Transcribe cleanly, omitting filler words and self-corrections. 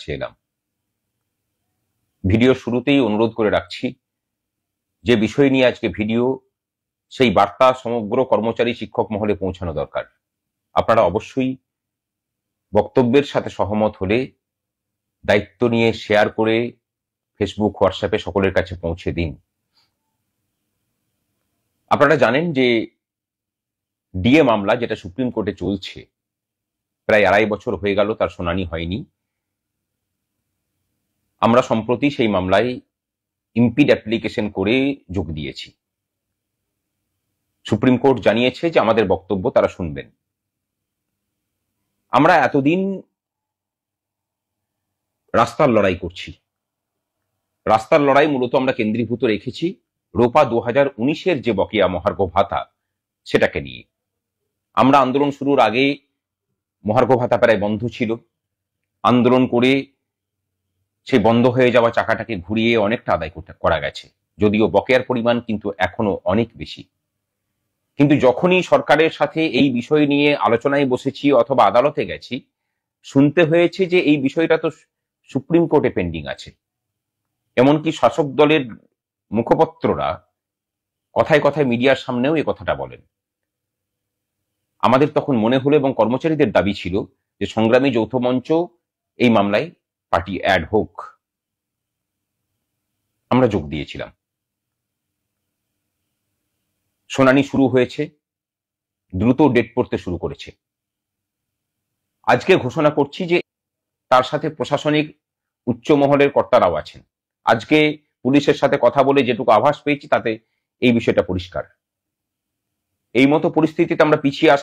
কাছে এলাম। ভিডিওর শুরুতেই অনুরোধ করে রাখছি, যে বিষয় নিয়ে আজকে ভিডিও, সেই বার্তা সমগ্র কর্মচারী শিক্ষক মহলে পৌঁছানো দরকার। আপনারা অবশ্যই বক্তব্যের সাথে সহমত হলে দায়িত্ব নিয়ে শেয়ার করে ফেসবুক, হোয়াটসঅ্যাপে সকলের কাছে পৌঁছে দিন। আপনারা জানেন যে ডিএ মামলা, যেটা সুপ্রিম কোর্টে চলছে, প্রায় 2.5 বছর হয়ে গেল, তার শুনানি হয়নি। আমরা সম্প্রতি সেই মামলায় ইম্পিড অ্যাপ্লিকেশন করে যোগ দিয়েছি। সুপ্রিম কোর্ট জানিয়েছে যে আমাদের বক্তব্য তারা শুনবেন। আমরা এতদিন রাস্তার লড়াই করছি। রাস্তার লড়াই মূলত আমরা কেন্দ্রীভূত রেখেছি রোপা 2019-এর যে বকেয়া মহার্ঘ ভাতা, সেটাকে নিয়ে। আমরা আন্দোলন শুরুর আগে মহার্ঘ ভাতা প্রায় বন্ধ ছিল। আন্দোলন করে সেই বন্ধ হয়ে যাওয়া চাকাটাকে ঘুরিয়ে অনেকটা আদায় করা গেছে, যদিও বকেয়ার পরিমাণ কিন্তু এখনো অনেক বেশি। কিন্তু যখনই সরকারের সাথে এই বিষয় নিয়ে আলোচনায় বসেছি অথবা আদালতে গেছি, শুনতে হয়েছে যে এই বিষয়টা তো সুপ্রিম কোর্টে পেন্ডিং আছে। এমনকি শাসক দলের মুখপত্ররা কথায় কথায় মিডিয়ার সামনেও এই কথাটা বলেন। আমাদের তখন মনে হলো এবং কর্মচারীদের দাবি ছিল যে সংগ্রামী যৌথ মঞ্চ এই মামলায় পার্টি অ্যাড হোক। আমরা যোগ দিয়েছিলাম। শুনানি শুরু হয়েছে, দ্রুত ডেট পড়তে শুরু করেছে। আজকে ঘোষণা করছি যে তার সাথে প্রশাসনিক উচ্চ মহলের কর্তারাও আছেন। আজকে পুলিশের সাথে কথা বলে যেটুকু আভাস পেয়েছি তাতে এই বিষয়টা পরিষ্কার। এই মতো পরিস্থিতিতে আমরা পিছিয়ে